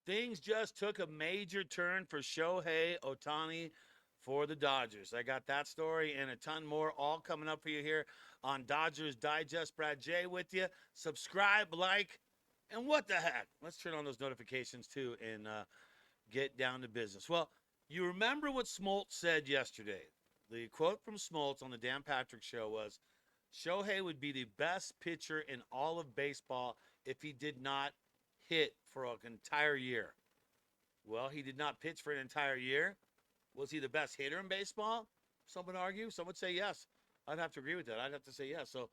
Things just took a major turn for Shohei Ohtani for the Dodgers. I got that story and a ton more all coming up for you here on Dodgers Digest. Brad J with you. Subscribe, like, and what the heck? Let's turn on those notifications too and get down to business. Well, you remember what Smoltz said yesterday. The quote from Smoltz on the Dan Patrick show was Shohei would be the best pitcher in all of baseball if he did not hit for an entire year. Well, he did not pitch for an entire year. Was he the best hitter in baseball? Some would argue. Some would say yes. I'd have to agree with that. I'd have to say yes. So,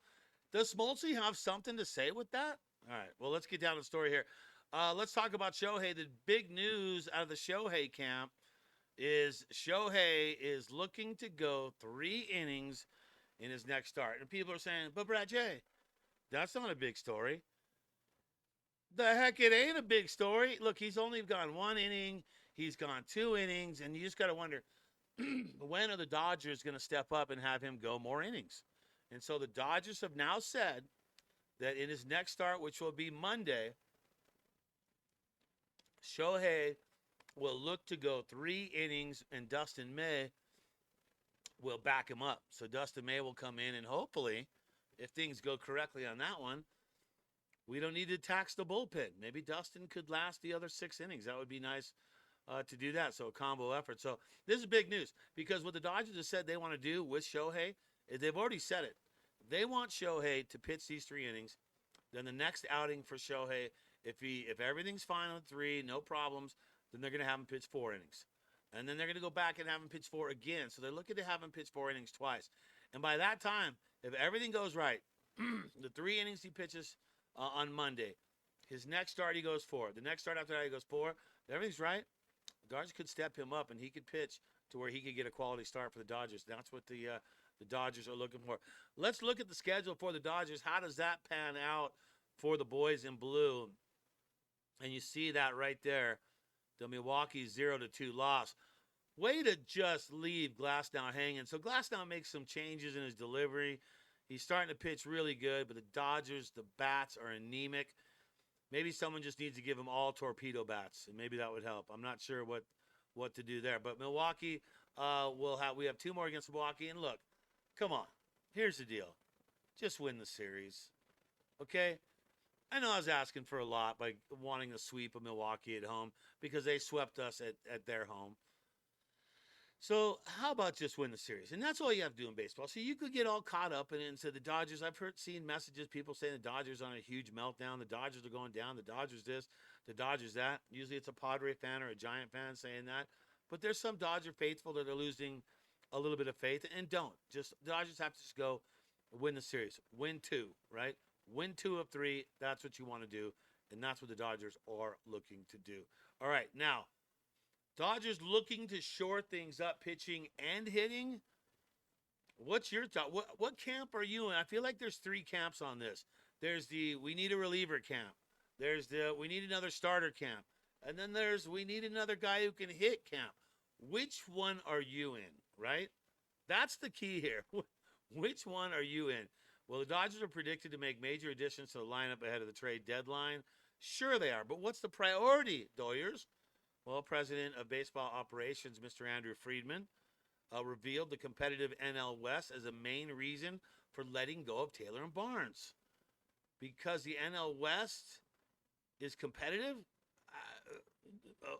does Smoltzy have something to say with that? All right. Well, let's get down to the story here. Let's talk about Shohei. The big news out of the Shohei camp is Shohei is looking to go 3 innings in his next start. And people are saying, but Brad J, that's not a big story. The heck, it ain't a big story. Look, he's only gone 1 inning. He's gone 2 innings. And you just got to wonder, when are the Dodgers going to step up and have him go more innings? And so the Dodgers have now said that in his next start, which will be Monday, Shohei will look to go 3 innings, and Dustin May will back him up. So Dustin May will come in, and hopefully, if things go correctly on that one, we don't need to tax the bullpen. Maybe Dustin could last the other 6 innings. That would be nice to do that. So a combo effort. So this is big news because what the Dodgers have said they want to do with Shohei, they've already said it. They want Shohei to pitch these 3 innings. Then the next outing for Shohei, if everything's fine on 3, no problems, then they're going to have him pitch 4 innings. And then they're going to go back and have him pitch 4 again. So they're looking to have him pitch 4 innings twice. And by that time, if everything goes right, the 3 innings he pitches on Monday, his next start he goes 4. The next start after that he goes 4. If everything's right, the Dodgers could step him up and he could pitch to where he could get a quality start for the Dodgers. That's what the Dodgers are looking for. Let's look at the schedule for the Dodgers. How does that pan out for the boys in blue? And you see that right there. The Milwaukee 0-2 loss. Way to just leave Glasnow hanging. So Glasnow makes some changes in his delivery. He's starting to pitch really good, but the Dodgers, the bats are anemic. Maybe someone just needs to give him all torpedo bats, and maybe that would help. I'm not sure what to do there. But Milwaukee, we have 2 more against Milwaukee. And look, come on. Here's the deal. Just win the series. Okay? I know I was asking for a lot by wanting to sweep of Milwaukee at home because they swept us at their home. So how about just win the series? And that's all you have to do in baseball. So you could get all caught up in it and say the Dodgers, seen messages, people saying the Dodgers are on a huge meltdown. The Dodgers are going down. The Dodgers this, the Dodgers that. Usually it's a Padre fan or a Giant fan saying that. But there's some Dodger faithful that are losing a little bit of faith and don't. The Dodgers have to just go win the series. Win 2, right? Win 2 of 3. That's what you want to do. And that's what the Dodgers are looking to do. All right, now, Dodgers looking to shore things up, pitching and hitting. What's your thought? What camp are you in? I feel like there's 3 camps on this. There's the we need a reliever camp. There's the we need another starter camp. And then there's we need another guy who can hit camp. Which one are you in, right? That's the key here. Which one are you in? Well, the Dodgers are predicted to make major additions to the lineup ahead of the trade deadline. Sure they are, but what's the priority, Doyers? Well, President of Baseball Operations, Mr. Andrew Friedman, revealed the competitive NL West as a main reason for letting go of Taylor and Barnes. Because the NL West is competitive?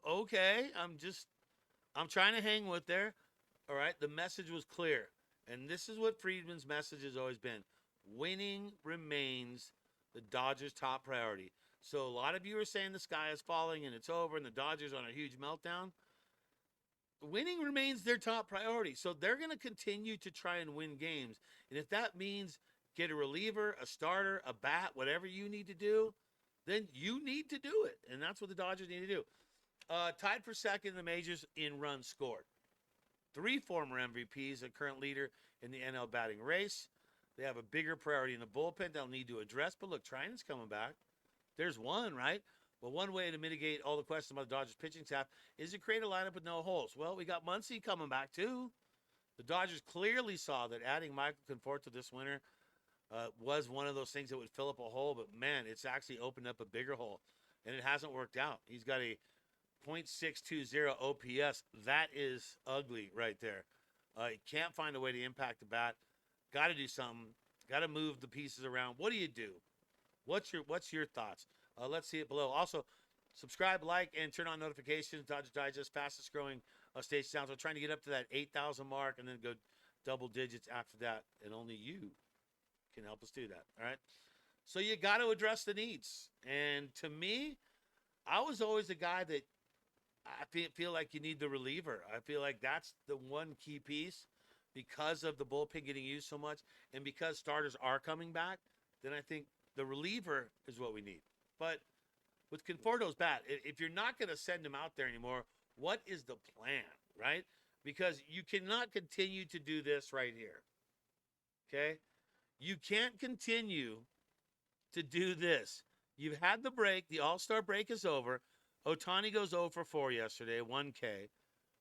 Okay, I'm trying to hang with there. All right, the message was clear. And this is what Friedman's message has always been. Winning remains the Dodgers' top priority. So a lot of you are saying the sky is falling and it's over and the Dodgers are on a huge meltdown. Winning remains their top priority. So they're going to continue to try and win games. And if that means get a reliever, a starter, a bat, whatever you need to do, then you need to do it. And that's what the Dodgers need to do. Tied for second in the majors in runs scored. 3 former MVPs, a current leader in the NL batting race. They have a bigger priority in the bullpen they'll need to address. But look, Trinan's coming back. There's one, right? Well, one way to mitigate all the questions about the Dodgers pitching staff is to create a lineup with no holes. Well, we got Muncy coming back, too. The Dodgers clearly saw that adding Michael Conforto this winter was one of those things that would fill up a hole. But, man, it's actually opened up a bigger hole, and it hasn't worked out. He's got a .620 OPS. That is ugly right there. You can't find a way to impact the bat. Got to do something. Got to move the pieces around. What do you do? What's your thoughts? Let's see it below. Also, subscribe, like, and turn on notifications. Dodger Digest, fastest growing station sounds. We're trying to get up to that 8,000 mark and then go double digits after that. And only you can help us do that. All right. So you got to address the needs. And to me, I was always a guy that I feel like you need the reliever. I feel like that's the one key piece because of the bullpen getting used so much and because starters are coming back. Then I think the reliever is what we need. But with Conforto's bat, if you're not going to send him out there anymore, what is the plan, right? Because you cannot continue to do this right here. Okay? You can't continue to do this. You've had the break. The All-Star break is over. Ohtani goes 0 for 4 yesterday, 1K.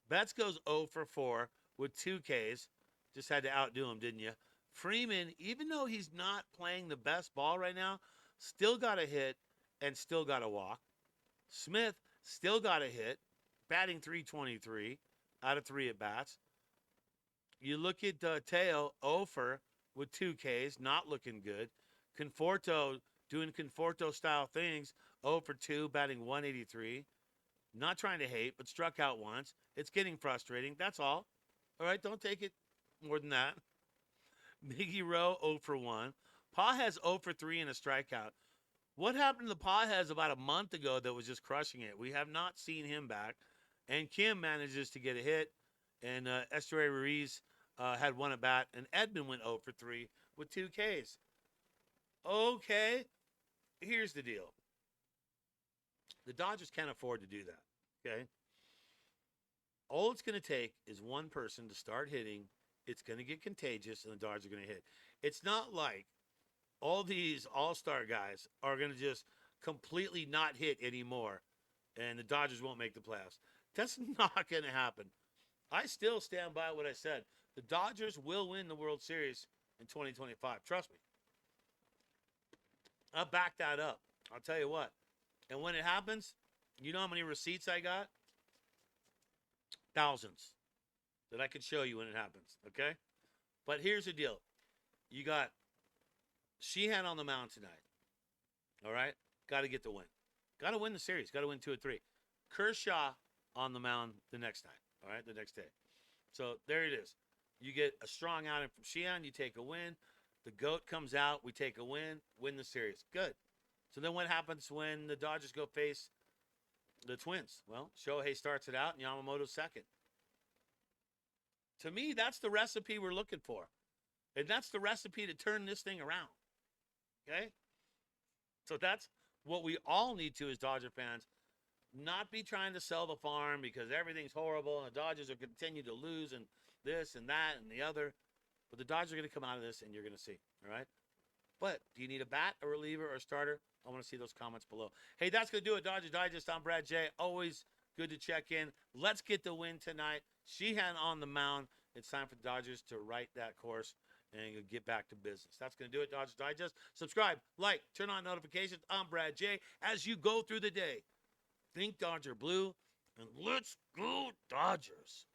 Betts goes 0 for 4 with 2 Ks. Just had to outdo him, didn't you? Freeman, even though he's not playing the best ball right now, still got a hit and still got a walk. Smith still got a hit, batting .323 out of 3 at-bats. You look at Teo, 0 for with 2 Ks, not looking good. Conforto doing Conforto-style things, 0 for 2, batting .183. Not trying to hate, but struck out once. It's getting frustrating. That's all. All right, don't take it more than that. Miggy Rowe, 0 for 1. Pajes 0 for 3 and a strikeout. What happened to Pajes about a month ago that was just crushing it? We have not seen him back. And Kim manages to get a hit. And Estuary Ruiz had 1 at-bat. And Edman went 0 for 3 with 2 Ks. Okay, here's the deal. The Dodgers can't afford to do that, okay? All it's going to take is one person to start hitting. It's going to get contagious, and the Dodgers are going to hit. It's not like all these all-star guys are going to just completely not hit anymore, and the Dodgers won't make the playoffs. That's not going to happen. I still stand by what I said. The Dodgers will win the World Series in 2025. Trust me. I'll back that up. I'll tell you what. And when it happens, you know how many receipts I got? Thousands that I could show you when it happens, okay? But here's the deal. You got Sheehan on the mound tonight, all right? Got to get the win. Got to win the series. Got to win 2 or 3. Kershaw on the mound the next night, all right, the next day. So there it is. You get a strong outing from Sheehan. You take a win. The GOAT comes out. We take a win the series. Good. So then what happens when the Dodgers go face the Twins? Well, Shohei starts it out and Yamamoto's second. To me, that's the recipe we're looking for. And that's the recipe to turn this thing around. Okay? So that's what we all need to as Dodger fans. Not be trying to sell the farm because everything's horrible and the Dodgers are continue to lose and this and that and the other. But the Dodgers are going to come out of this and you're going to see. All right? But do you need a bat, a reliever, or a starter? I want to see those comments below. Hey, that's going to do it. Dodger Digest. I'm Brad J. Always good to check in. Let's get the win tonight. Sheehan on the mound. It's time for the Dodgers to right that course and get back to business. That's going to do it, Dodger Digest. Subscribe, like, turn on notifications. I'm Brad J. As you go through the day, think Dodger Blue, and let's go Dodgers.